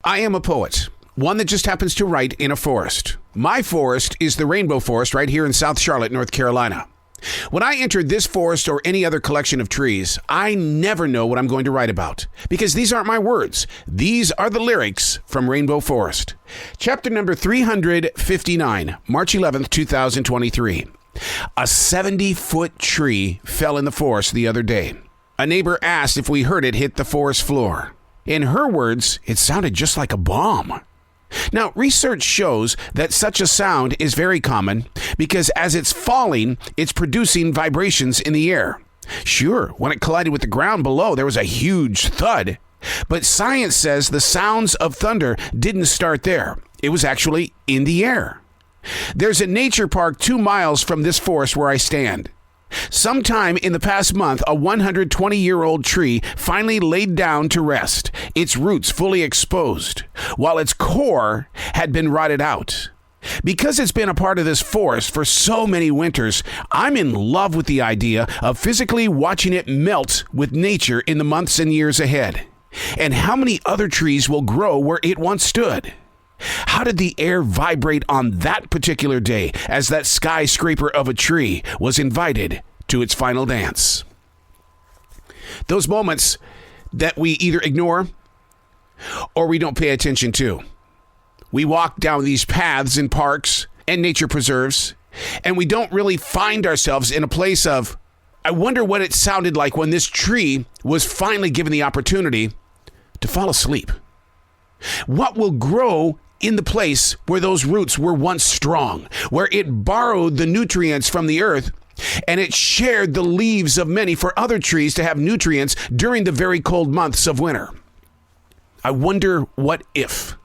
I am a poet, one that just happens to write in a forest. My forest is the Rainbow Forest right here in South Charlotte, North Carolina. When I enter this forest or any other collection of trees, I never know what I'm going to write about because these aren't my words. These are the lyrics from Rainbow Forest. Chapter number 359, March 11th, 2023. A 70-foot tree fell in the forest the other day. A neighbor asked if we heard it hit the forest floor. In her words, it sounded just like a bomb. Now, research shows that such a sound is very common because as it's falling, it's producing vibrations in the air. Sure, when it collided with the ground below, there was a huge thud. But science says the sounds of thunder didn't start there. It was actually in the air. There's a nature park 2 miles from this forest where I stand. Sometime in the past month, a 120-year-old tree finally laid down to rest, its roots fully exposed, while its core had been rotted out. Because it's been a part of this forest for so many winters, I'm in love with the idea of physically watching it melt with nature in the months and years ahead. And how many other trees will grow where it once stood? How did the air vibrate on that particular day as that skyscraper of a tree was invited to its final dance? Those moments that we either ignore or we don't pay attention to. We walk down these paths in parks and nature preserves, and we don't really find ourselves in a place of, I wonder what it sounded like when this tree was finally given the opportunity to fall asleep. What will grow in the place where those roots were once strong, where it borrowed the nutrients from the earth and it shared the leaves of many for other trees to have nutrients during the very cold months of winter? I wonder what if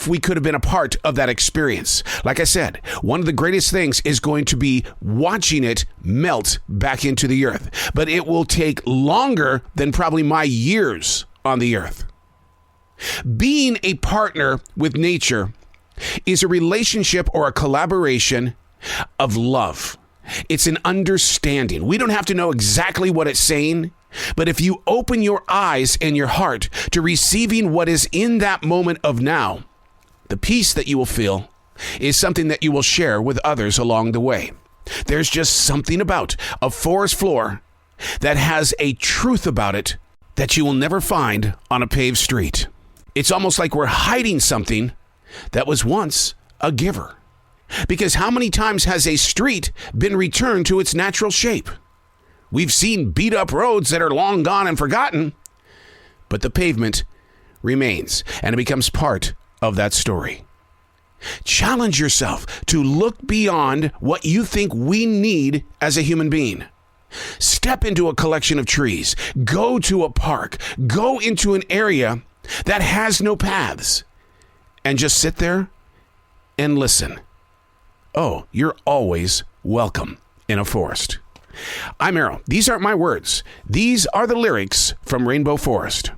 we could have been a part of that experience. Like I said, one of the greatest things is going to be watching it melt back into the earth, but it will take longer than probably my years on the earth. Being a partner with nature is a relationship or a collaboration of love. It's an understanding. We don't have to know exactly what it's saying, but if you open your eyes and your heart to receiving what is in that moment of now, the peace that you will feel is something that you will share with others along the way. There's just something about a forest floor that has a truth about it that you will never find on a paved street. It's almost like we're hiding something that was once a giver. Because how many times has a street been returned to its natural shape? We've seen beat up roads that are long gone and forgotten, but the pavement remains and it becomes part of that story. Challenge yourself to look beyond what you think we need as a human being. Step into a collection of trees, go to a park, go into an area that has no paths, and just sit there and listen. Oh, you're always welcome in a forest. I'm Errol. These aren't my words. These are the lyrics from Rainbow Forest.